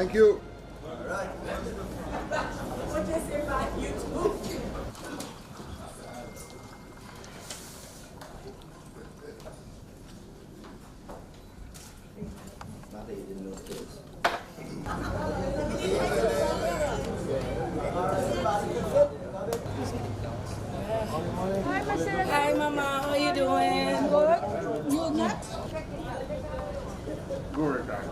Thank you. All right. We'll just invite you to. Hi, Mama. How you doing? Good. You next? Good, guys.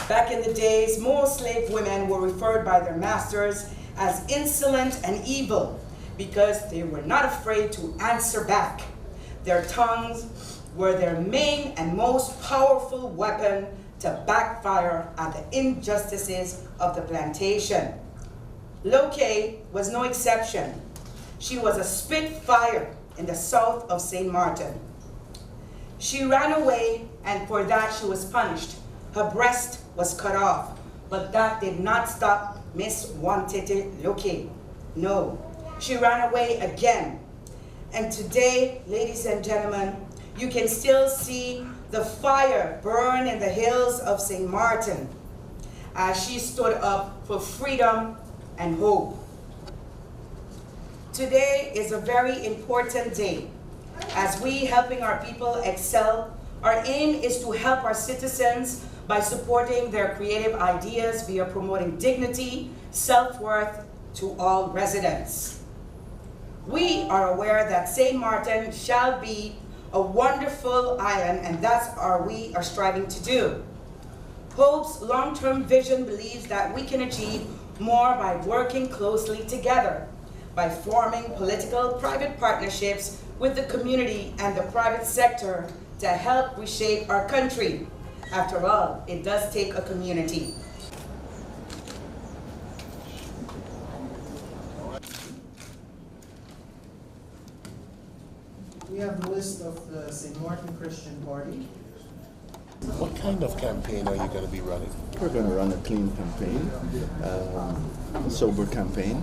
Back in the days, most slave women were referred by their masters as insolent and evil because they were not afraid to answer back. Their tongues were their main and most powerful weapon to backfire at the injustices of the plantation. Loke was no exception. She was a spitfire in the south of St. Martin. She ran away, and for that she was punished. Her breast was cut off, but that did not stop Miss Wantete Loke. No, she ran away again. And today, ladies and gentlemen, you can still see the fire burn in the hills of St. Martin as she stood up for freedom and hope. Today is a very important day. As we helping our people excel, our aim is to help our citizens by supporting their creative ideas via promoting dignity, self-worth to all residents. We are aware that St. Martin shall be a wonderful island, and that's what we are striving to do. Hope's long-term vision believes that we can achieve more by working closely together, by forming political private partnerships with the community and the private sector to help reshape our country. After all, it does take a community. We have the list of the St. Martin Christian Party. What kind of campaign are you going to be running? We're going to run a clean campaign, a sober campaign,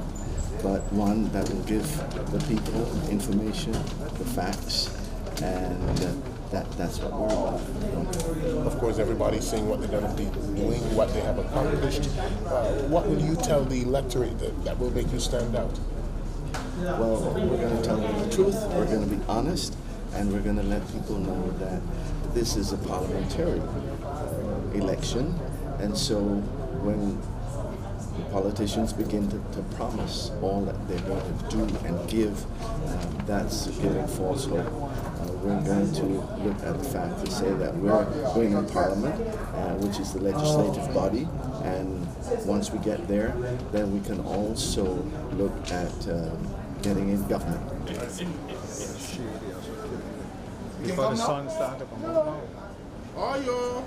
but one that will give the people information, the facts, and that's what we're about. Of course, everybody's saying what they're going to be doing, what they have accomplished. What will you tell the electorate that will make you stand out? Well, we're going to tell them the truth, we're going to be honest, and we're going to let people know that this is a parliamentary election, and so when the politicians begin to promise all that they're going to do and give, that's giving false hope. We're going to look at the fact to say that we're going in Parliament, which is the legislative body, and once we get there, then we can also look at getting in government. Before the sun started. Oh, yo.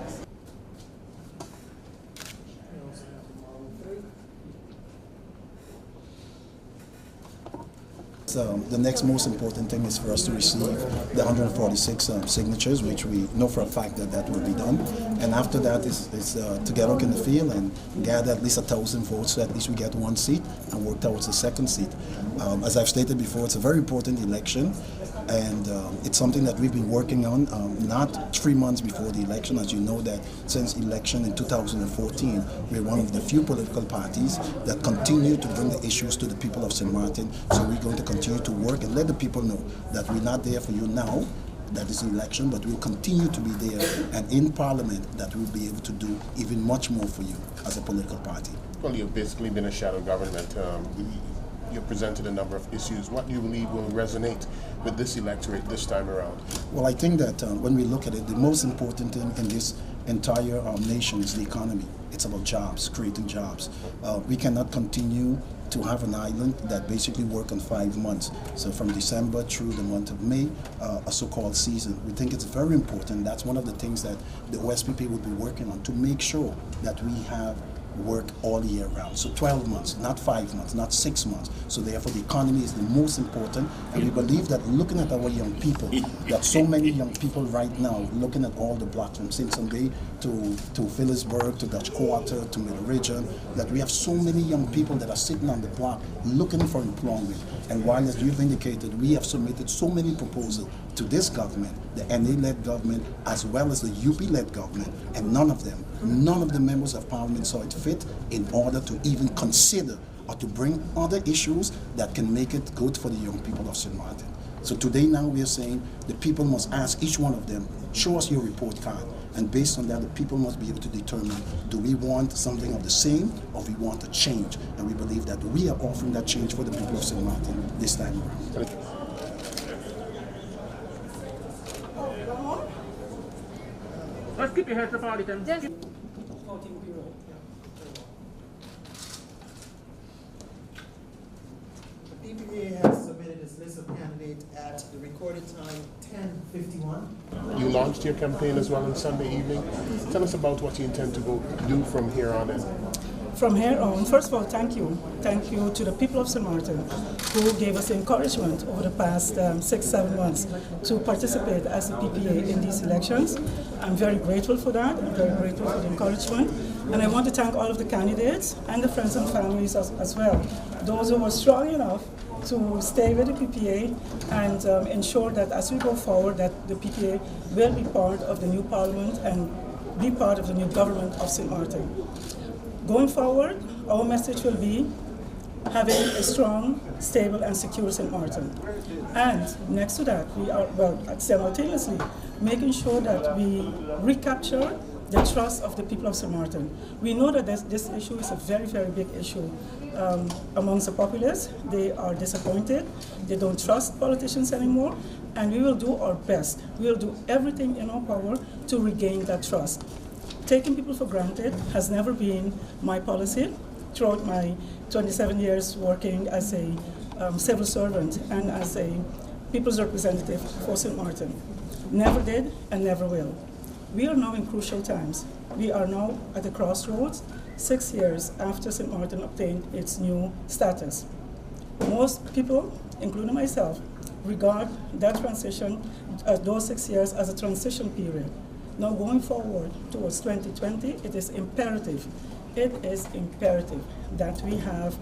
The next most important thing is for us to receive the 146 signatures, which we know for a fact that will be done. And after that is to get out in the field and gather at least 1,000 votes, so at least we get one seat and work towards the second seat. As I've stated before, it's a very important election, and it's something that we've been working on, not 3 months before the election. As you know, that since election in 2014, we're one of the few political parties that continue to bring the issues to the people of St. Martin. So we're going to continue to work and let the people know that we're not there for you now, that is the election, but we'll continue to be there, and in Parliament that we'll be able to do even much more for you as a political party. Well, you've basically been a shadow government. You've presented a number of issues. What do you believe will resonate with this electorate this time around? Well, I think that when we look at it, the most important thing in this entire nation is the economy. It's about jobs, creating jobs. We cannot continue to have an island that basically work on 5 months. So from December through the month of May, a so-called season. We think it's very important. That's one of the things that the OSPP would be working on, to make sure that we have work all year round. So 12 months, not 5 months, not 6 months. So therefore the economy is the most important, and we believe that looking at our young people, that so many young people right now, looking at all the blocks from Simpson Bay to Phillipsburg, to Dutch Quarter, to Middle Region, that we have so many young people that are sitting on the block looking for employment. And while, as you've indicated, we have submitted so many proposals to this government, the NA-led government, as well as the UP-led government, and none of the members of parliament saw it fit in order to even consider or to bring other issues that can make it good for the young people of St. Martin. So today now we are saying the people must ask each one of them, show us your report card. And based on that, the people must be able to determine, do we want something of the same or we want a change? And we believe that we are offering that change for the people of St. Martin this time around. Let's keep your heads up all the time. The PPA has submitted its list of candidates at the recorded time 10:51. You launched your campaign as well on Sunday evening. Tell us about what you intend to do from here on in. From here on, first of all, thank you. Thank you to the people of St. Martin who gave us encouragement over the past 6-7 months to participate as the PPA in these elections. I'm very grateful for that. I'm very grateful for the encouragement. And I want to thank all of the candidates and the friends and families as well. Those who were strong enough to stay with the PPA and ensure that as we go forward that the PPA will be part of the new parliament and be part of the new government of St. Martin. Going forward, our message will be having a strong, stable and secure St. Martin. And next to that, we are, simultaneously making sure that we recapture the trust of the people of St. Martin. We know that this issue is a very, very big issue amongst the populace. They are disappointed. They don't trust politicians anymore. And we will do our best. We will do everything in our power to regain that trust. Taking people for granted has never been my policy throughout my 27 years working as a civil servant and as a people's representative for St. Martin. Never did and never will. We are now in crucial times. We are now at the crossroads, 6 years after St. Martin obtained its new status. Most people, including myself, regard that transition, those 6 years, as a transition period. Now going forward towards 2020, it is imperative that we have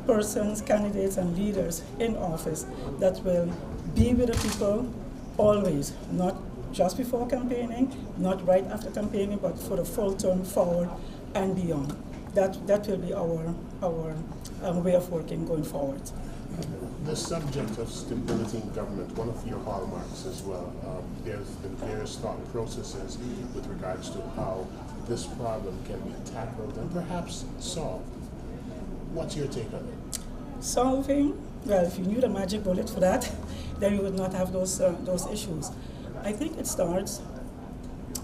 persons, candidates and leaders in office that will be with the people always, not just before campaigning, not right after campaigning, but for the full term forward and beyond. That will be our way of working going forward. The subject of stability in government, one of your hallmarks as well. There's been various thought processes with regards to how this problem can be tackled and perhaps solved. What's your take on it? Solving, well, if you knew the magic bullet for that, then you would not have those issues. I think it starts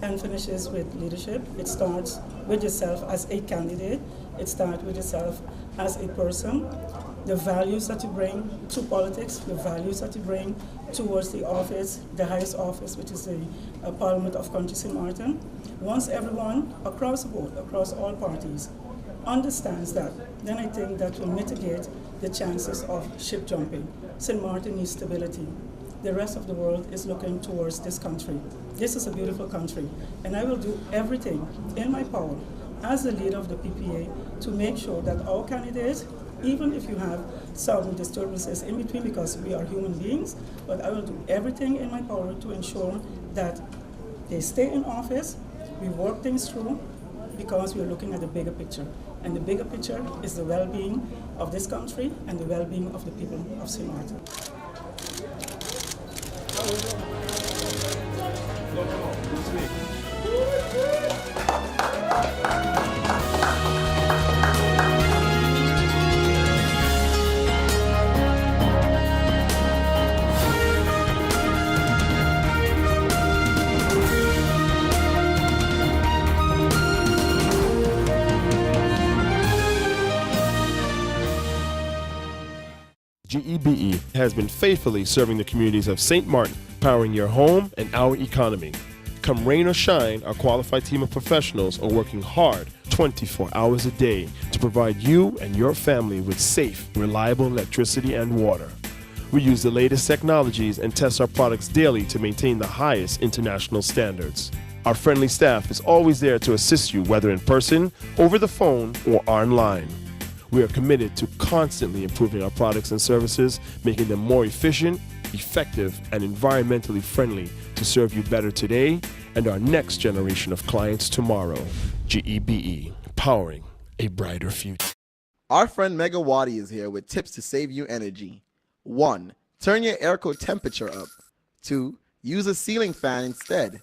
and finishes with leadership. It starts with yourself as a candidate. It starts with yourself as a person. The values that you bring to politics, the values that you bring towards the office, the highest office, which is the Parliament of County St. Martin. Once everyone across the board, across all parties, understands that, then I think that will mitigate the chances of ship jumping. St. Martin needs stability. The rest of the world is looking towards this country. This is a beautiful country, and I will do everything in my power as the leader of the PPA to make sure that our candidates, even if you have some disturbances in between, because we are human beings, but I will do everything in my power to ensure that they stay in office, we work things through, because we are looking at the bigger picture. And the bigger picture is the well-being of this country and the well-being of the people of St. Martin. GEBE has been faithfully serving the communities of St. Martin, powering your home and our economy. Come rain or shine, our qualified team of professionals are working hard 24 hours a day to provide you and your family with safe, reliable electricity and water. We use the latest technologies and test our products daily to maintain the highest international standards. Our friendly staff is always there to assist you, whether in person, over the phone, or online. We are committed to constantly improving our products and services, making them more efficient, effective, and environmentally friendly to serve you better today and our next generation of clients tomorrow. GEBE, powering a brighter future. Our friend Megawati is here with tips to save you energy. 1. Turn your airco temperature up. 2. Use a ceiling fan instead.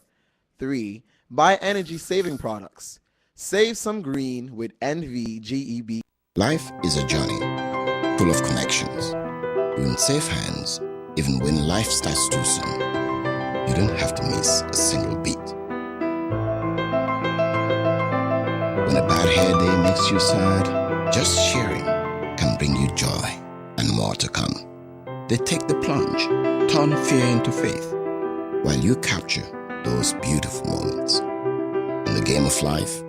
3. Buy energy-saving products. Save some green with NVGEB. Life is a journey full of connections. You're in safe hands even when life starts too soon. You don't have to miss a single beat. When a bad hair day makes you sad, just sharing can bring you joy and more to come. They take the plunge, turn fear into faith, while you capture those beautiful moments. In the game of life,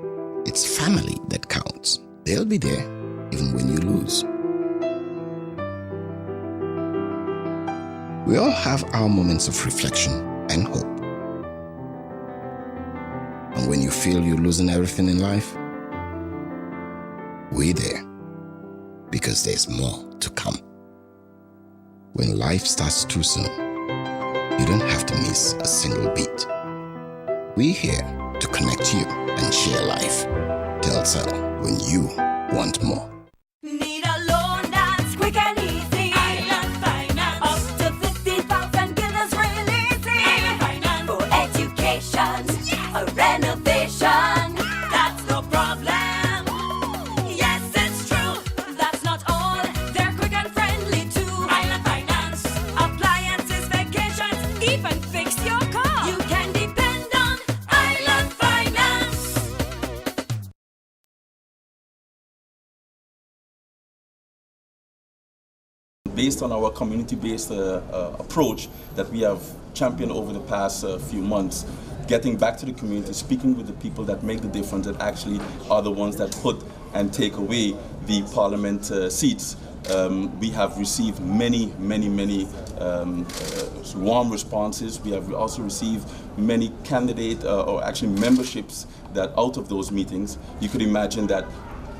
it's family that counts. They'll be there even when you lose. We all have our moments of reflection and hope. And when you feel you're losing everything in life, we're there because there's more to come. When life starts too soon, you don't have to miss a single beat. We're here to connect you and share life. Telcel, when you want more. Need a loan that's quick and easy. Island Finance. Up to 50,000 guilders releasing. Island Finance. For education, a renovation. That's no problem. Yes, it's true. That's not all. They're quick and friendly too. Island Finance. Appliances, vacations, even fix your car. You can depend on Island Finance. Based on our community-based approach that we have championed over the past few months, getting back to the community, speaking with the people that make the difference, that actually are the ones that put and take away the parliament seats. We have received many warm responses. We have also received many candidate or actually memberships that out of those meetings, you could imagine that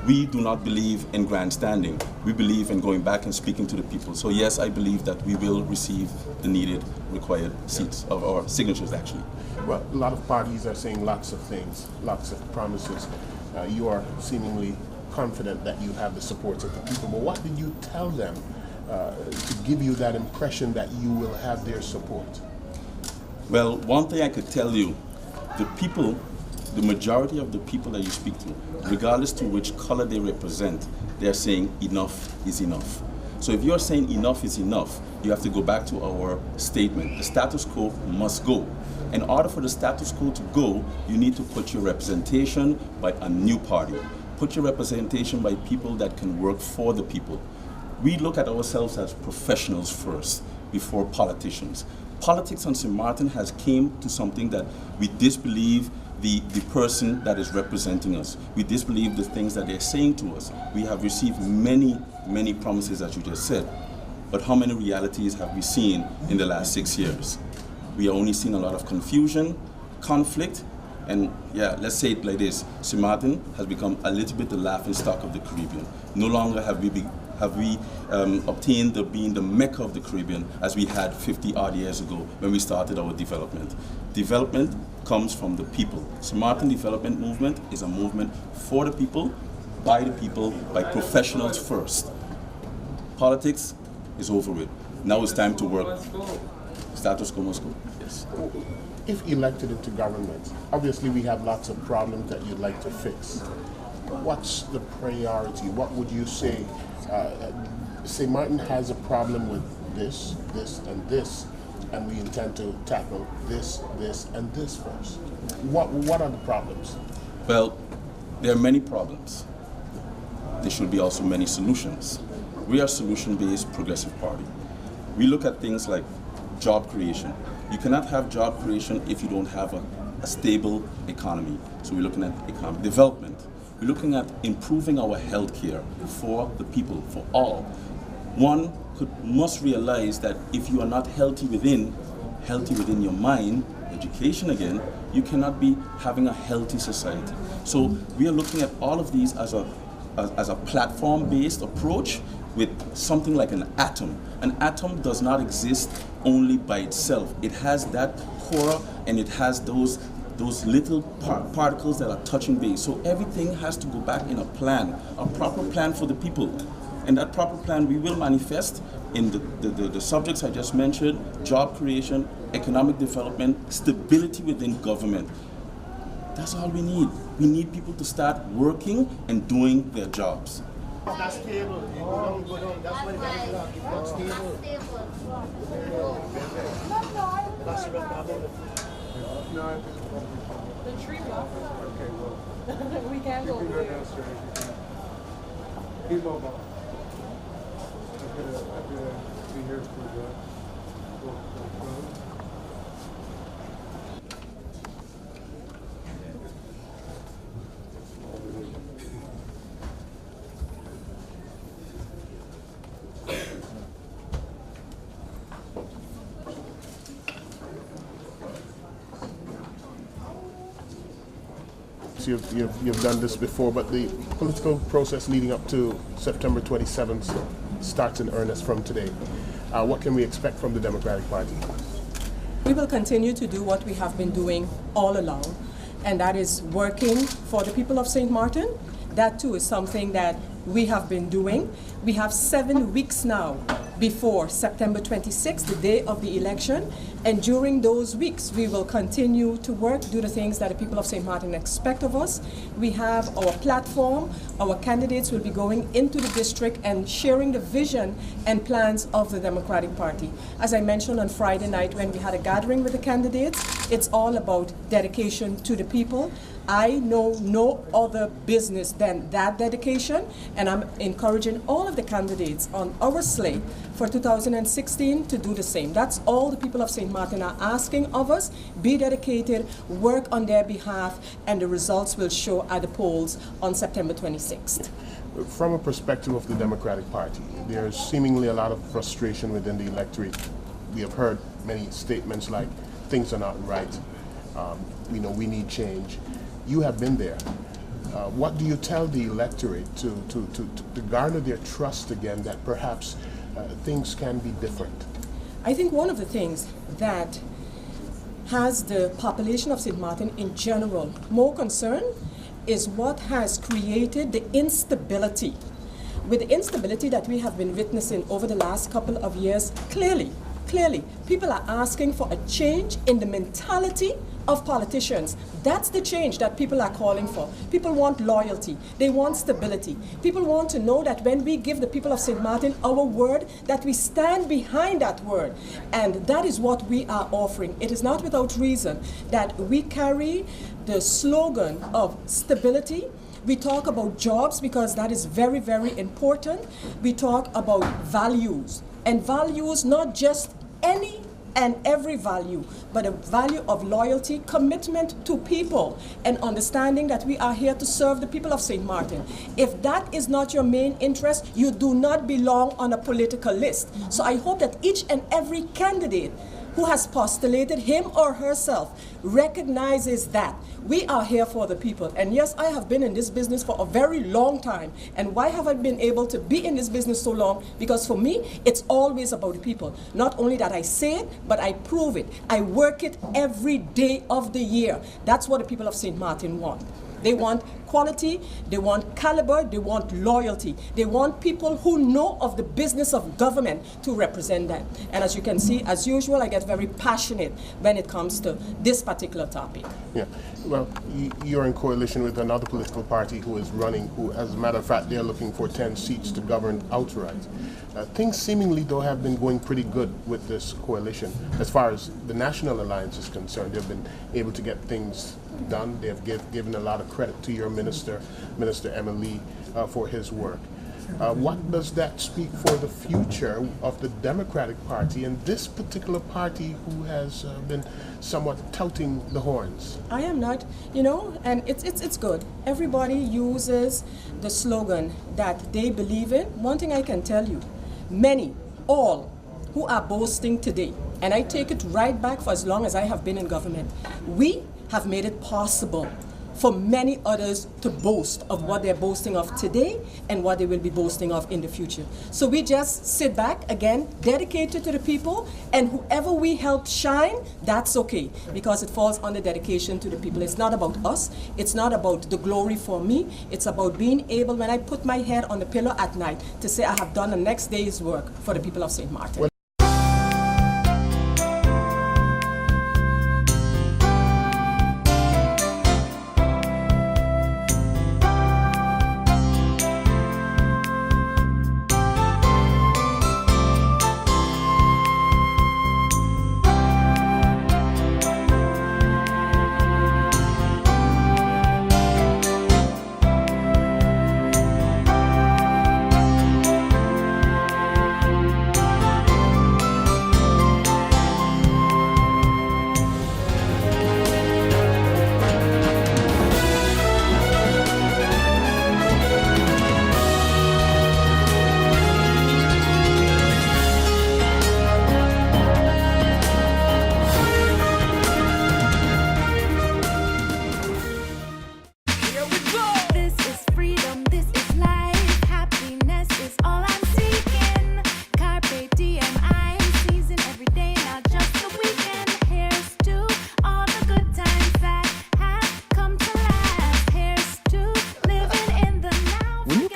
we do not believe in grandstanding. We believe in going back and speaking to the people. So yes, I believe that we will receive the needed, required seats of our signatures actually. Well, a lot of parties are saying lots of things, lots of promises. You are seemingly confident that you have the support of the people, but what did you tell them to give you that impression that you will have their support? Well, one thing I could tell you, the people, the majority of the people that you speak to, regardless to which color they represent, they're saying enough is enough. So if you're saying enough is enough, you have to go back to our statement. The status quo must go. In order for the status quo to go, you need to put your representation by a new party. Put your representation by people that can work for the people. We look at ourselves as professionals first, before politicians. Politics on St. Martin has came to something that we disbelieve the person that is representing us. We disbelieve the things that they're saying to us. We have received many promises, as you just said. But how many realities have we seen in the last 6 years? We have only seen a lot of confusion, conflict, and yeah, let's say it like this. St. Martin has become a little bit the laughing stock of the Caribbean. No longer have we obtained being the Mecca of the Caribbean as we had 50 odd years ago when we started our development. Development comes from the people. St. Martin Development Movement is a movement for the people, by professionals first. Politics is over with. Now it's time to work. Status quo must go. Yes. If elected into government, obviously we have lots of problems that you'd like to fix. What's the priority? What would you say? St. Martin has a problem with this, and this, and we intend to tackle this, and this first. What are the problems? Well, there are many problems. There should be also many solutions. We are a solution-based progressive party. We look at things like job creation. You cannot have job creation if you don't have a stable economy. So we're looking at economic development. We're looking at improving our health care for the people, for all. One must realize that if you are not healthy within your mind, education again, you cannot be having a healthy society. So we are looking at all of these as a as a platform-based approach with something like an atom. An atom does not exist only by itself. It has that core and it has those little particles that are touching base. So everything has to go back in a plan, a proper plan for the people. And that proper plan we will manifest in the subjects I just mentioned: job creation, economic development, stability within government. That's all we need. We need people to start working and doing their jobs. That's stable. You go down. That's what it's stable. That's The tree block. We can't go over there. Keep mobile. I'm gonna be here for the. You've done this before, but the political process leading up to September 27th starts in earnest from today. What can we expect from the Democratic Party? We will continue to do what we have been doing all along, and that is working for the people of St. Martin. That too is something that we have been doing. We have 7 weeks now before September 26th, the day of the election. And during those weeks, we will continue to work, do the things that the people of St. Martin expect of us. We have our platform. Our candidates will be going into the district and sharing the vision and plans of the Democratic Party. As I mentioned on Friday night when we had a gathering with the candidates, it's all about dedication to the people. I know no other business than that dedication, and I'm encouraging all of the candidates on our slate for 2016 to do the same. That's all the people of St. Martin are asking of us. Be dedicated, work on their behalf, and the results will show at the polls on September 26th. From a perspective of the Democratic Party, there's seemingly a lot of frustration within the electorate. We have heard many statements like, things are not right, we need change. You have been there. What do you tell the electorate to garner their trust again that perhaps things can be different? I think one of the things that has the population of St. Martin in general more concerned is what has created the instability. With the instability that we have been witnessing over the last couple of years, clearly, people are asking for a change in the mentality of politicians. That's the change that people are calling for. People want loyalty. They want stability. People want to know that when we give the people of St. Martin our word, that we stand behind that word. And that is what we are offering. It is not without reason that we carry the slogan of stability. We talk about jobs because that is very, very important. We talk about values. And values, not just any and every value, but a value of loyalty, commitment to people, and understanding that we are here to serve the people of St. Martin. If that is not your main interest, you do not belong on a political list. So I hope that each and every candidate who has postulated him or herself recognizes that we are here for the people. And yes, I have been in this business for a very long time. And why have I been able to be in this business so long? Because for me, it's always about the people. Not only that I say it, but I prove it. I work it every day of the year. That's what the people of St. Martin want. They want quality, they want caliber, they want loyalty. They want people who know of the business of government to represent them. And as you can see, as usual, I get very passionate when it comes to this particular topic. Yeah, well, you're in coalition with another political party who is running, who, as a matter of fact, they're looking for 10 seats to govern outright. Things seemingly, though, have been going pretty good with this coalition. As far as the National Alliance is concerned, they've been able to get things done. They've given a lot of credit to your minister, Minister Emily, for his work. What does that speak for the future of the Democratic Party and this particular party who has been somewhat touting the horns? I am not, and it's good. Everybody uses the slogan that they believe in. One thing I can tell you, many, all, who are boasting today, and I take it right back for as long as I have been in government, we have made it possible for many others to boast of what they're boasting of today and what they will be boasting of in the future. So we just sit back, again, dedicated to the people, and whoever we help shine, that's okay, because it falls under dedication to the people. It's not about us, it's not about the glory for me, it's about being able, when I put my head on the pillow at night, to say I have done the next day's work for the people of St. Martin.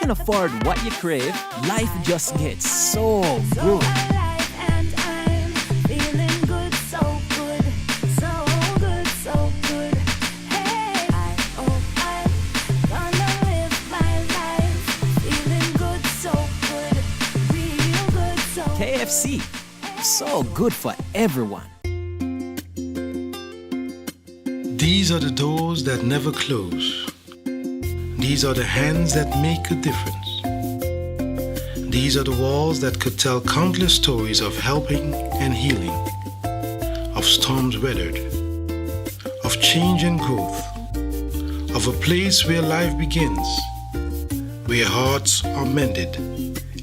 Afford what you crave, life just gets so good. KFC, so good for everyone. These are the doors that never close. These are the hands that make a difference. These are the walls that could tell countless stories of helping and healing, of storms weathered, of change and growth, of a place where life begins, where hearts are mended,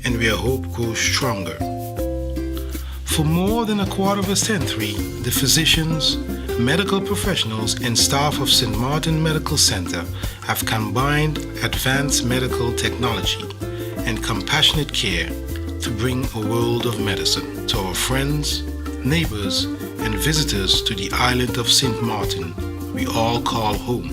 and where hope grows stronger. For more than a quarter of a century, the physicians, medical professionals, and staff of St. Martin Medical Center have combined advanced medical technology and compassionate care to bring a world of medicine to our friends, neighbors, and visitors to the island of St. Martin we all call home.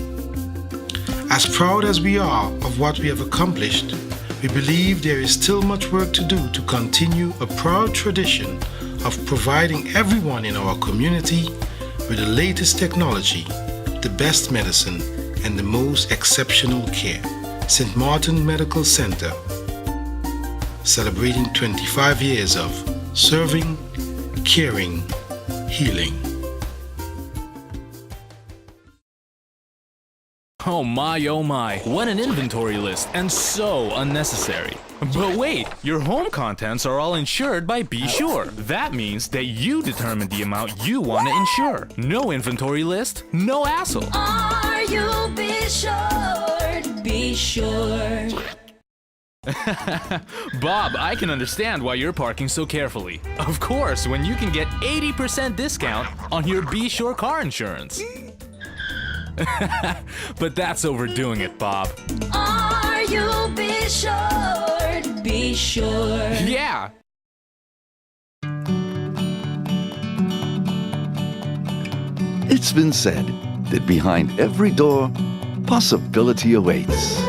As proud as we are of what we have accomplished, we believe there is still much work to do to continue a proud tradition of providing everyone in our community with the latest technology, the best medicine, and the most exceptional care. St. Martin Medical Center, celebrating 25 years of serving, caring, healing. Oh my, what an inventory list, and so unnecessary. But wait, your home contents are all insured by Be Sure. That means that you determine the amount you want to insure. No inventory list, no hassle. Are you Be Sure? Be Sure. Bob, I can understand why you're parking so carefully. Of course, when you can get 80% discount on your Be Sure car insurance. But that's overdoing it, Bob. Are you Be Sure? Be Sure. Yeah. It's been said that behind every door, possibility awaits.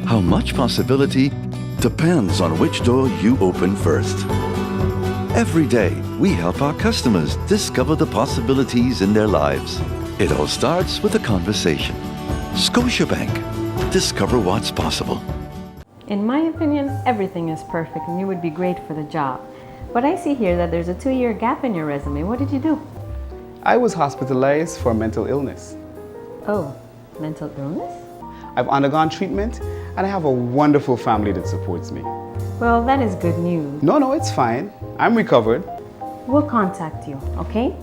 How much possibility depends on which door you open first. Every day, we help our customers discover the possibilities in their lives. It all starts with a conversation. Scotiabank. Discover what's possible. In my opinion, everything is perfect and you would be great for the job. But I see here that there's a 2-year gap in your resume. What did you do? I was hospitalized for mental illness. Oh, mental illness? I've undergone treatment and I have a wonderful family that supports me. Well, that is good news. No, it's fine. I'm recovered. We'll contact you, okay?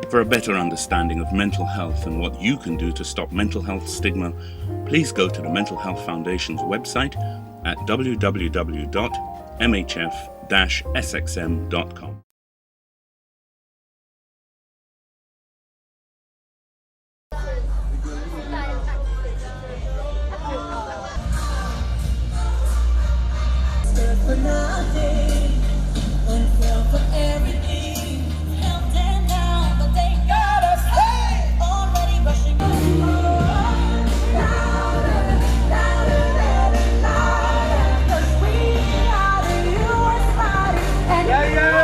For a better understanding of mental health and what you can do to stop mental health stigma, please go to the Mental Health Foundation's website at www.mhf-sxm.com. nothing, unfair for everything, held them down, but they got us hey! Already rushing louder, louder, 'cause we are the U.S. body, and Yes, sir.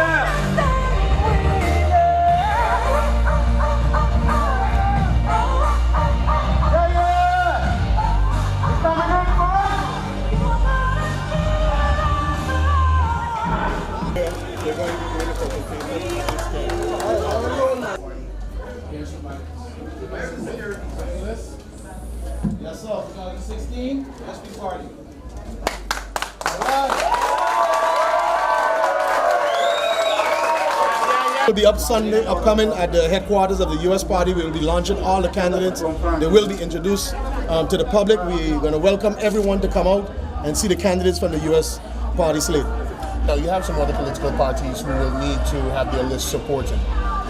2016, SB Party. Will be upcoming at the headquarters of the U.S. Party. We will be launching all the candidates. They will be introduced to the public. We're going to welcome everyone to come out and see the candidates from the U.S. Party slate. Now, you have some other political parties who will need to have their list supported.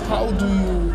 How do you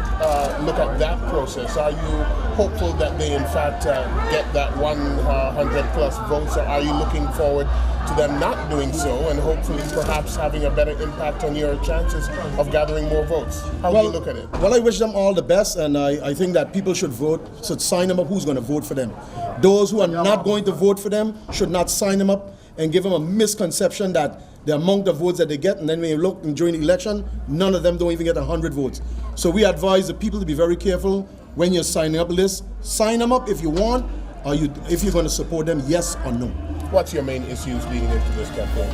look at that process? Are you hopeful that they in fact get that 100 plus votes, or are you looking forward to them not doing so and hopefully perhaps having a better impact on your chances of gathering more votes? How do you look at it? Well, I wish them all the best, and I think that people should vote, should sign them up who's going to vote for them. Those who are not going to vote for them should not sign them up and give them a misconception that the amount of votes that they get, and then when you look during the election, none of them don't even get 100 votes. So we advise the people to be very careful when you're signing up a list. Sign them up if you want, or if you're going to support them, yes or no. What's your main issues leading into this campaign?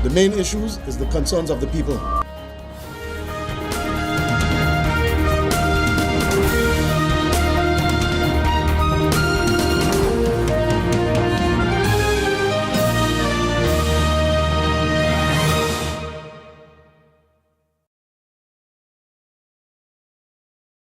The main issues is the concerns of the people.